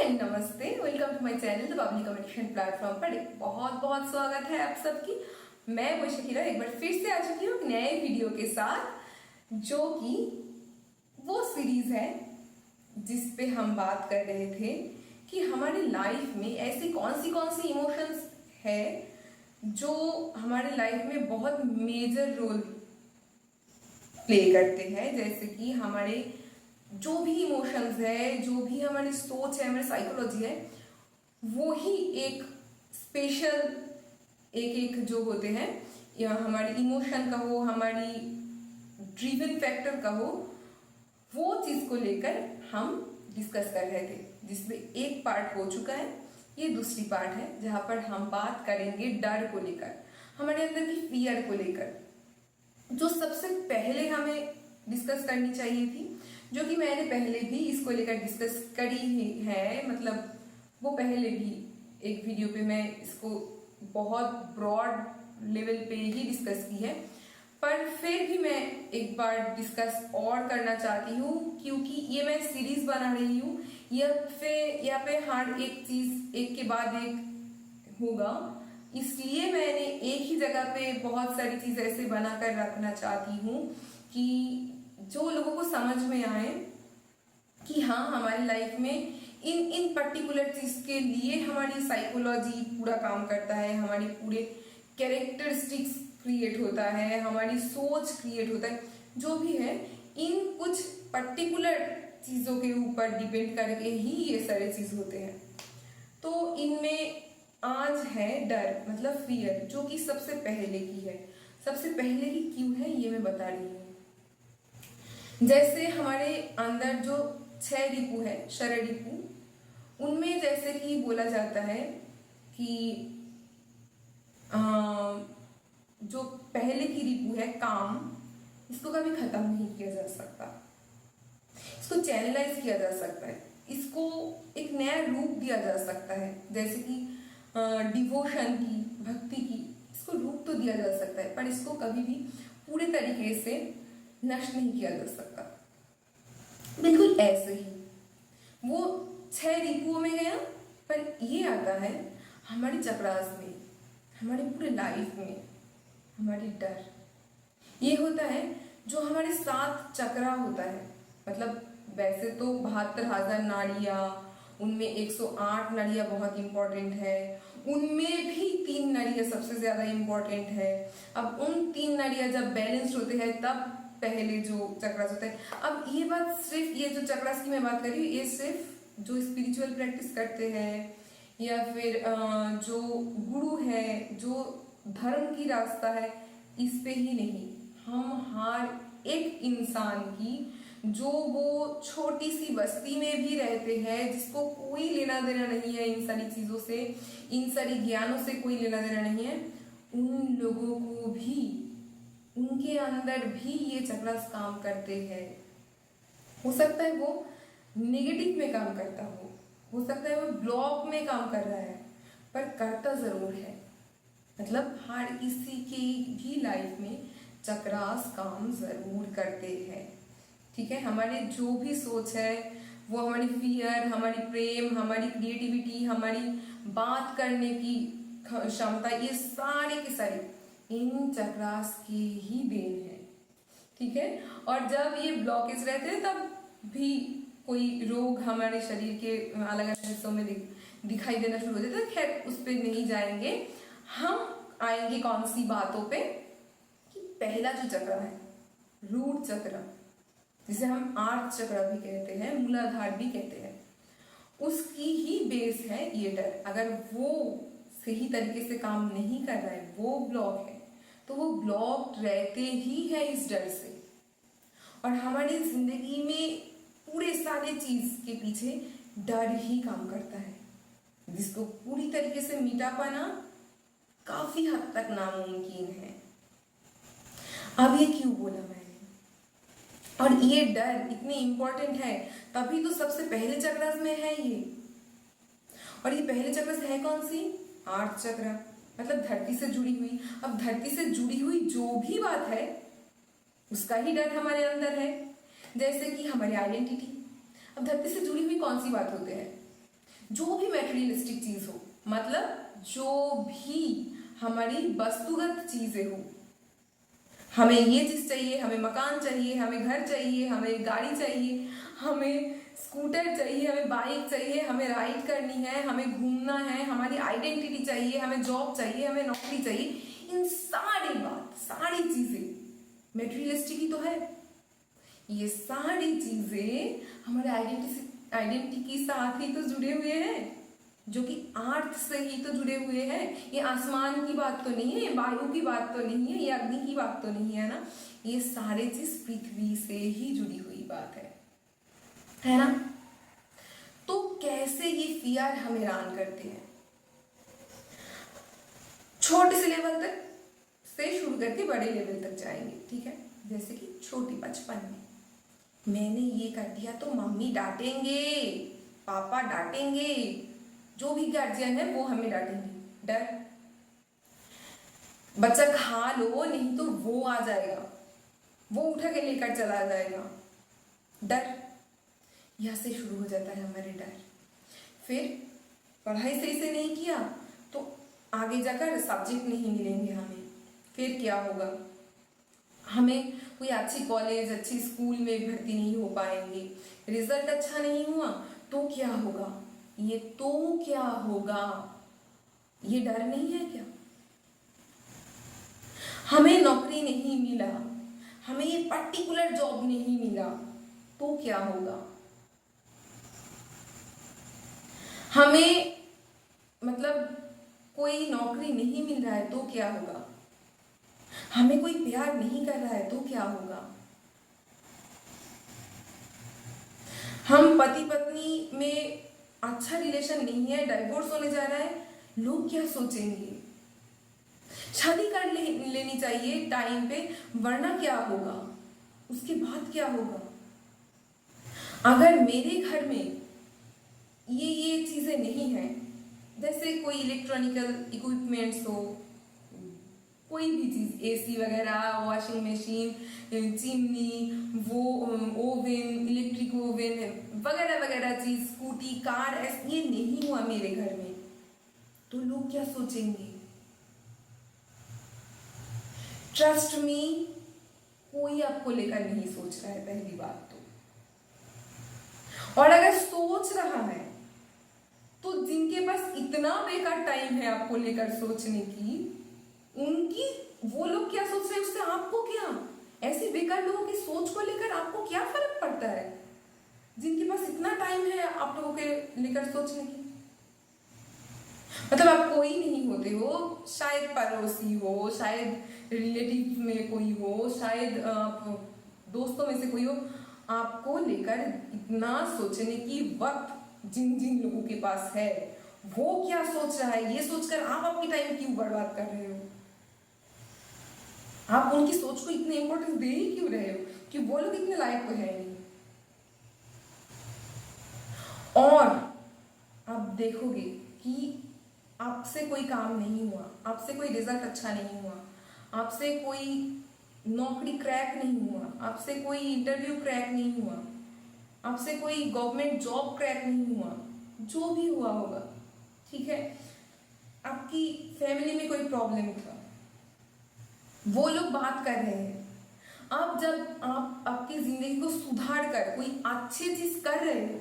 And नमस्ते, welcome to my channel the public communication platform पर बहुत बहुत स्वागत है आप सबकी। मैं वो शकीरा एक बार फिर से आ चुकी हूँ नए वीडियो के साथ, जो कि वो सीरीज है जिस पे हम बात कर रहे थे कि हमारी लाइफ में ऐसी कौन सी इमोशंस है जो हमारे लाइफ में बहुत मेजर रोल प्ले करते हैं। जैसे कि हमारे जो भी इमोशंस है, जो भी हमारी सोच है, हमारी साइकोलॉजी है, वो ही एक स्पेशल एक जो होते हैं, या हमारी इमोशन का हो, हमारी ड्रीवन फैक्टर का हो, वो चीज को लेकर हम डिस्कस कर रहे थे, जिसमें एक पार्ट हो चुका है। ये दूसरी पार्ट है जहां पर हम बात करेंगे डर को लेकर, हमारे अंदर की फियर को लेकर, जो सबसे पहले हमें डिस्कस करनी चाहिए थी, जो कि मैंने पहले भी इसको लेकर डिस्कस करी है। मतलब वो पहले भी एक वीडियो पे मैं इसको बहुत ब्रॉड लेवल पे ही डिस्कस की है, पर फिर भी मैं एक बार डिस्कस और करना चाहती हूँ, क्योंकि ये मैं सीरीज बना रही हूँ। या पे हर एक चीज एक के बाद एक होगा, इसलिए मैंने एक ही जगह पे बहुत सारी चीज ऐसे बनाकर रखना चाहती हूँ कि जो लोगों को समझ में आए कि हाँ, हमारी लाइफ में इन पर्टिकुलर चीज के लिए हमारी साइकोलॉजी पूरा काम करता है, हमारी पूरे कैरेक्टरिस्टिक्स क्रिएट होता है, हमारी सोच क्रिएट होता है, जो भी है इन कुछ पर्टिकुलर चीजों के ऊपर डिपेंड करके ही ये सारे चीज होते हैं। तो इनमें आज है डर, मतलब फियर, जो कि सबसे पहले की है। सबसे पहले की क्यों है ये मैं बता रही हूँ। जैसे हमारे अंदर जो 6 रिपू है, शरद रिपू, उनमें जैसे कि बोला जाता है कि जो पहले की रिपू है काम, इसको कभी खत्म नहीं किया जा सकता, इसको चैनलाइज किया जा सकता है, इसको एक नया रूप दिया जा सकता है। जैसे कि डिवोशन की, भक्ति की, इसको रूप तो दिया जा सकता है, पर इसको कभी भी पूरे तरीके से नष्ट नहीं किया जा सकता। बिल्कुल ऐसे ही वो 6 रिपुओं में गया, पर ये आता है हमारी चक्रास में, हमारी पूरे लाइफ में। हमारी डर ये होता है जो हमारे 7 चक्रा होता है। मतलब वैसे तो 72,000 नाड़ियाँ, उनमें 108 नाड़ियाँ बहुत इंपॉर्टेंट है, उनमें भी 3 नाड़ियाँ सबसे ज्यादा इंपॉर्टेंट है। अब उन 3 नाड़ियाँ जब बैलेंस्ड होते हैं तब पहले जो चक्रास होता है। अब ये बात सिर्फ, ये जो चक्रास की मैं बात कर रही हूँ, ये सिर्फ जो स्पिरिचुअल प्रैक्टिस करते हैं या फिर जो गुरु है, जो धर्म की रास्ता है, इस पे ही नहीं, हम हर एक इंसान की, जो वो छोटी सी बस्ती में भी रहते हैं, जिसको कोई लेना देना नहीं है इन सारी चीजों से, इन सारी ज्ञानों से कोई लेना देना नहीं है, उन लोगों को भी, उनके अंदर भी ये चक्रास काम करते हैं। हो सकता है वो नेगेटिव में काम करता हो सकता है वो ब्लॉक में काम कर रहा है, पर करता जरूर है। मतलब हर किसी की भी लाइफ में चक्रास काम जरूर करते हैं। ठीक है, हमारे जो भी सोच है, वो हमारी फियर, हमारी प्रेम, हमारी क्रिएटिविटी, हमारी बात करने की क्षमता, ये सारे के सारे इन चक्रास की ही देन है। ठीक है, और जब ये ब्लॉकेज रहते हैं तब भी कोई रोग हमारे शरीर के अलग अलग हिस्सों में दिखाई देना शुरू हो जाता है। खैर, उस पर नहीं जाएंगे, हम आएंगे कौन सी बातों पे, कि पहला जो चक्र है, रूट चक्र, जिसे हम आर्थ चक्र भी कहते हैं, मूलाधार भी कहते हैं, उसकी ही बेस है ये डर। अगर वो सही तरीके से काम नहीं कर रहा है, वो ब्लॉक है, तो वो ब्लॉक रहते ही है इस डर से। और हमारी जिंदगी में पूरे सारे चीज के पीछे डर ही काम करता है, जिसको पूरी तरीके से मिटा पाना काफी हद तक नामुमकिन है। अब ये क्यों बोला मैंने, और ये डर इतनी इंपॉर्टेंट है, तभी तो सबसे पहले चक्रास में है ये। और ये पहले चक्रास है कौन सी? आर्थ चक्र, मतलब धरती से जुड़ी हुई। अब धरती से जुड़ी हुई जो भी बात है, उसका ही डर हमारे अंदर है। जैसे कि हमारी आइडेंटिटी, अब धरती से जुड़ी हुई कौन सी बात होते हैं? जो भी मेटेरियलिस्टिक चीज हो, मतलब जो भी हमारी वस्तुगत चीजें हो, हमें ये चीज चाहिए, हमें मकान चाहिए, हमें घर चाहिए, हमें गाड़ी चाहिए, हमें स्कूटर चाहिए, हमें बाइक चाहिए, हमें राइड करनी है, हमें घूमना है, हमारी आइडेंटिटी चाहिए, हमें जॉब चाहिए, हमें नौकरी चाहिए, इन सारी चीजें मेटेरियलिस्टिक ही तो है। ये सारी चीजें हमारे आइडेंटिटी के साथ ही तो जुड़े हुए हैं, जो कि अर्थ से ही तो जुड़े हुए हैं। ये आसमान की बात तो नहीं है, ये वायु की बात तो नहीं है, ये अग्नि की बात तो नहीं है ना, ये सारे चीज पृथ्वी से ही जुड़ी हुई बात है ना। तो कैसे ये फियर हमें हैरान करते हैं? छोटे से लेवल तक से शुरू करके बड़े लेवल तक जाएंगे, ठीक है। जैसे कि छोटी बचपन में मैंने ये कर दिया तो मम्मी डांटेंगे, पापा डांटेंगे, जो भी गार्जियन है वो हमें डांटेंगे। डर, बच्चा खा लो नहीं तो वो आ जाएगा, वो उठा के लेकर चला जाएगा। डर, यहां से शुरू हो जाता है हमारे डर। फिर पढ़ाई सही से नहीं किया तो आगे जाकर सब्जेक्ट नहीं मिलेंगे हमें, फिर क्या होगा? हमें कोई अच्छी कॉलेज, अच्छी स्कूल में भर्ती नहीं हो पाएंगे, रिजल्ट अच्छा नहीं हुआ तो क्या होगा? ये तो क्या होगा, ये डर नहीं है क्या? हमें नौकरी नहीं मिला, हमें ये पर्टिकुलर जॉब नहीं मिला तो क्या होगा? हमें मतलब कोई नौकरी नहीं मिल रहा है तो क्या होगा? हमें कोई प्यार नहीं कर रहा है तो क्या होगा? हम पति पत्नी में अच्छा रिलेशन नहीं है, डाइवोर्स होने जा रहा है, लोग क्या सोचेंगे? शादी कर लेनी चाहिए टाइम पे, वरना क्या होगा? उसके बाद क्या होगा? अगर मेरे घर में ये चीजें नहीं है, जैसे कोई इलेक्ट्रॉनिकल इक्विपमेंट्स हो, कोई भी चीज, एसी वगैरह, वॉशिंग मशीन, चिमनी, वो ओवन, इलेक्ट्रिक ओवन वगैरह वगैरह चीज, स्कूटी, कार, ये नहीं हुआ मेरे घर में तो लोग क्या सोचेंगे? ट्रस्ट मी, कोई आपको लेकर नहीं सोच रहा है, पहली बात तो। और अगर सोच रहा है तो जिनके पास इतना बेकार टाइम है आपको लेकर सोचने की, उनकी, वो लोग क्या सोच रहे हैं उससे आपको क्या? ऐसे बेकार लोगों की सोच को लेकर आपको क्या फर्क पड़ता है, जिनके पास इतना टाइम है आप लोगों के लेकर सोचने की? मतलब आप कोई नहीं होते हो, शायद पड़ोसी हो, शायद रिलेटिव में कोई हो, शायद दोस्तों में से कोई हो, आपको लेकर इतना सोचने की वक्त जिन जिन लोगों के पास है, वो क्या सोच रहा है, ये सोचकर आप अपनी टाइम क्यों बर्बाद कर रहे हो? आप उनकी सोच को इतने इंपॉर्टेंस दे ही क्यों रहे हो कि वो लोग इतने लायक तो है नहीं? और आप देखोगे कि आपसे कोई काम नहीं हुआ, आपसे कोई रिजल्ट अच्छा नहीं हुआ, आपसे कोई नौकरी क्रैक नहीं हुआ, आपसे कोई इंटरव्यू क्रैक नहीं हुआ, आपसे कोई गवर्नमेंट जॉब क्रैक नहीं हुआ, जो भी हुआ होगा, ठीक है, आपकी फैमिली में कोई प्रॉब्लम था, वो लोग बात कर रहे हैं। अब जब आप आपकी जिंदगी को सुधार कर कोई अच्छी चीज कर रहे हो,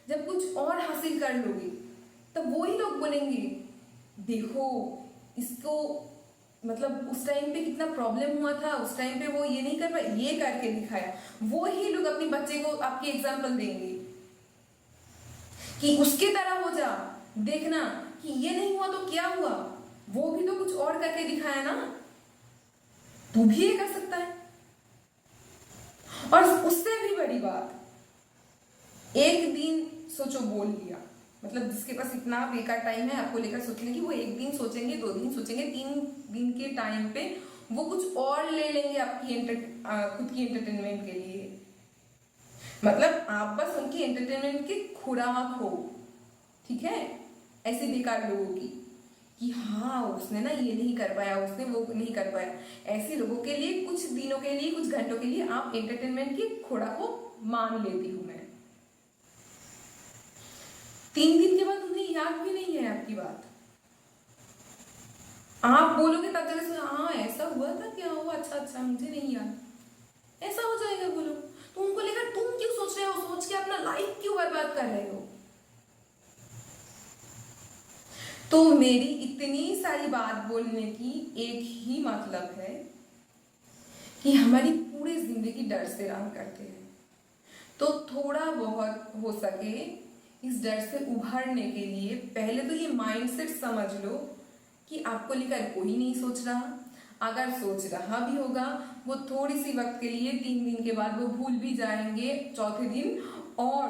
जब कुछ और हासिल कर लोगे, तब वही लोग बोलेंगे देखो इसको, मतलब उस टाइम पे कितना प्रॉब्लम हुआ था, उस टाइम पे वो ये नहीं कर पाया, ये करके दिखाया। वो ही लोग अपने बच्चे को आपकी एग्जाम्पल देंगे कि उसके तरह हो जा, देखना कि ये नहीं हुआ तो क्या हुआ, वो भी तो कुछ और करके दिखाया ना, तू भी ये कर सकता है। और उससे भी बड़ी बात, एक दिन सोचो बोल लिया, मतलब जिसके पास इतना बेकार टाइम है आपको लेकर सोचने की, वो एक दिन सोचेंगे, 2 दिन सोचेंगे, 3 दिन के टाइम पे वो कुछ और ले लेंगे आपकी खुद की एंटरटेनमेंट के लिए। मतलब आप बस उनकी एंटरटेनमेंट की खुराक हो, ठीक है, ऐसे बेकार लोगों की, कि हाँ उसने ना ये नहीं कर पाया, उसने वो नहीं कर पाया। ऐसे लोगों के लिए कुछ दिनों के लिए, कुछ घंटों के लिए आप एंटरटेनमेंट की खुराक को मान लेती हूँ मैं। 3 दिन के बाद याद भी नहीं है आपकी बात। आप बोलोगे तब जगह से हाँ ऐसा हुआ था, क्या हुआ, अच्छा मुझे नहीं याद, ऐसा हो जाएगा बोलो। तो उनको लेकर तुम क्यों सोच रहे हो, सोच के अपना लाइफ क्यों बर्बाद कर रहे हो। तो मेरी इतनी सारी बात बोलने की एक ही मतलब है कि हमारी पूरी जिंदगी डर से रन करते हैं। तो थोड़ा बहुत हो सके इस डर से उभरने के लिए पहले तो ये माइंडसेट समझ लो कि आपको लेकर कोई नहीं सोच रहा। अगर सोच रहा भी होगा वो थोड़ी सी वक्त के लिए, 3 दिन के बाद वो भूल भी जाएंगे चौथे दिन। और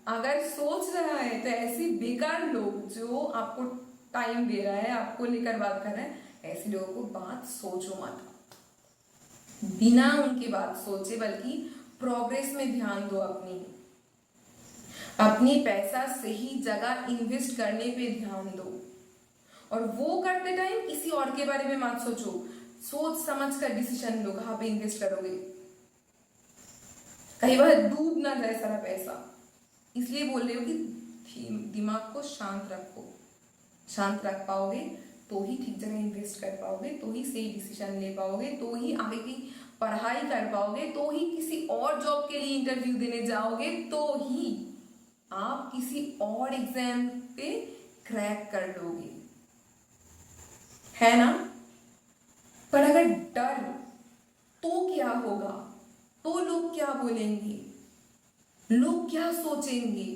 अगर सोच रहा है तो ऐसे बेकार लोग जो आपको टाइम दे रहा है, आपको लेकर बात कर रहा है, ऐसे लोगों को बात सोचो मत, बिना उनकी बात सोचे, बल्कि प्रोग्रेस में ध्यान दो। अपनी पैसा सही जगह इन्वेस्ट करने पे ध्यान दो। और वो करते टाइम किसी और के बारे में मत सोचो, सोच समझ कर डिसीजन लो कहाँ पे इन्वेस्ट करोगे, कई बार डूब ना जाए सारा पैसा। इसलिए बोल रही हूँ कि दिमाग को शांत रखो। शांत रख पाओगे तो ही ठीक जगह इन्वेस्ट कर पाओगे, तो ही सही डिसीजन ले पाओगे, तो ही आगे की पढ़ाई कर पाओगे, तो ही किसी और जॉब के लिए इंटरव्यू देने जाओगे, तो ही आप किसी और एग्जाम पे क्रैक कर लोगे, है ना। पर अगर डर तो क्या होगा, तो लोग क्या बोलेंगे, लोग क्या सोचेंगे,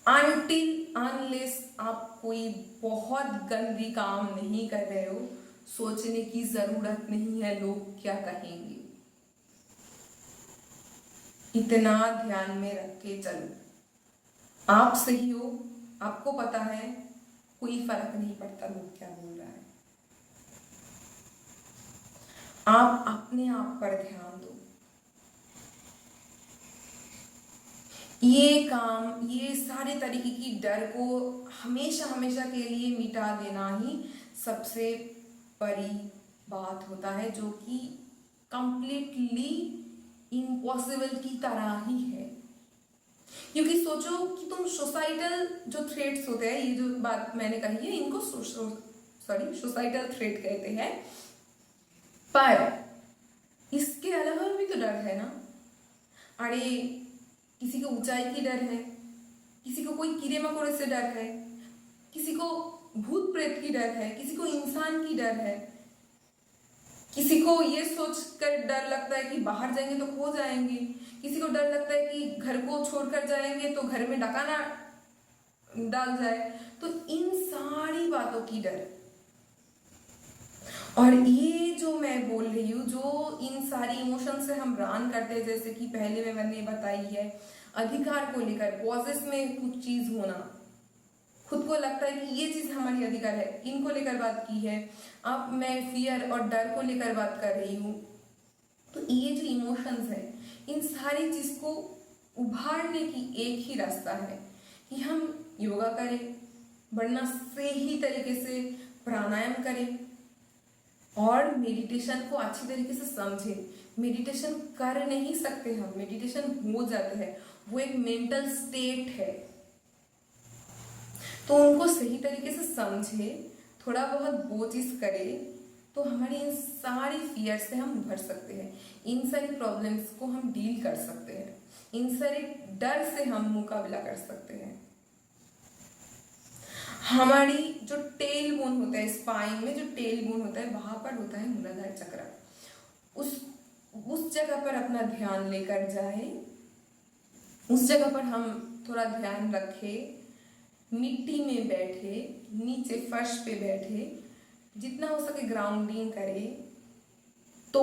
अनटिल अनलेस आप कोई बहुत गंदी काम नहीं कर रहे हो, सोचने की जरूरत नहीं है लोग क्या कहेंगे। इतना ध्यान में रख के चलो, आप सही हो, आपको पता है, कोई फर्क नहीं पड़ता लोग क्या बोल रहा है। आप अपने आप पर ध्यान दो। ये काम, ये सारे तरीके की डर को हमेशा हमेशा के लिए मिटा देना ही सबसे बड़ी बात होता है, जो कि कंप्लीटली इम्पॉसिबल की तरह ही है। क्योंकि सोचो कि तुम सोसाइटल जो थ्रेट्स होते हैं, ये जो बात मैंने कही है, इनको सोसाइटल थ्रेट कहते हैं, पर इसके अलावा भी तो डर है ना। अरे किसी को ऊंचाई की डर है, किसी को कोई कीड़े मकोड़े से डर है, किसी को भूत प्रेत की डर है, किसी को इंसान की डर है, किसी को ये सोच कर डर लगता है कि बाहर जाएंगे तो खो जाएंगे, किसी को डर लगता है कि घर को छोड़कर जाएंगे तो घर में डकाना डाल जाए। तो इन सारी बातों की डर, और ये जो मैं बोल रही हूँ, जो इन सारी इमोशन से हम रन करते हैं, जैसे कि पहले मैंने बताई है, अधिकार को लेकर, पॉजेस में कुछ चीज होना, खुद को लगता है कि ये चीज हमारी अधिकार है, इनको लेकर बात की है। अब मैं फियर और डर को लेकर बात कर रही हूँ। तो ये जो इमोशंस है, इन सारी चीज को उभारने की एक ही रास्ता है कि हम योगा करें, वरना सही तरीके से प्राणायाम करें और मेडिटेशन को अच्छी तरीके से समझें। मेडिटेशन कर नहीं सकते हम, मेडिटेशन हो जाते हैं, वो एक मेंटल स्टेट है। तो उनको सही तरीके से समझे, थोड़ा बहुत वो चीज करे, तो हमारी इन सारी फियर से हम उभर सकते हैं, इन सारी प्रॉब्लम्स को हम डील कर सकते हैं, इन सारे डर से हम मुकाबला कर सकते हैं। हमारी जो टेल बोन होता है, स्पाइन में जो टेल बोन होता है, वहां पर होता है मूलाधार चक्र। उस जगह पर अपना ध्यान लेकर जाए, उस जगह पर हम थोड़ा ध्यान रखें, मिट्टी में बैठे, नीचे फर्श पे बैठे, जितना हो सके ग्राउंडिंग करें, तो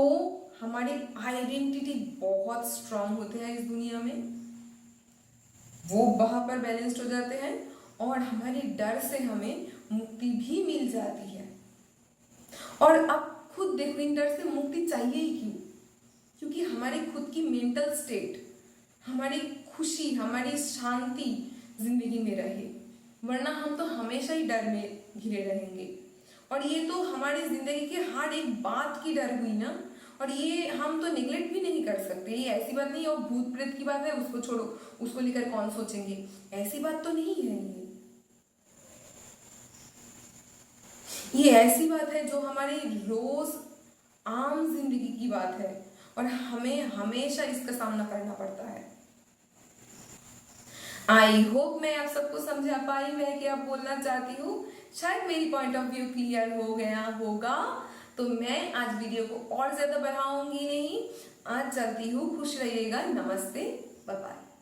हमारी आइडेंटिटी बहुत स्ट्रांग होते हैं इस दुनिया में, वो वहां पर बैलेंस्ड हो जाते हैं, और हमारे डर से हमें मुक्ति भी मिल जाती है। और अब खुद देखो, इन डर से मुक्ति चाहिए ही क्यों? क्योंकि हमारी खुद की मेंटल स्टेट, हमारी खुशी, हमारी शांति जिंदगी में रहे, वरना हम तो हमेशा ही डर में घिरे रहेंगे। और ये तो हमारी जिंदगी की हर एक बात की डर हुई ना, और ये हम तो निगलेक्ट भी नहीं कर सकते। ये ऐसी बात नहीं है और भूत प्रेत की बात है उसको छोड़ो, उसको लेकर कौन सोचेंगे, ऐसी बात तो नहीं है। ये ऐसी बात है जो हमारी रोज आम जिंदगी की बात है और हमें हमेशा इसका सामना करना पड़ता है। आई होप मैं आप सबको समझा पाई मैं क्या बोलना चाहती हूँ। शायद मेरी पॉइंट ऑफ व्यू क्लियर हो गया होगा, तो मैं आज वीडियो को और ज्यादा बढ़ाऊंगी नहीं। आज चलती हूँ, खुश रहिएगा, नमस्ते, बाय बाय।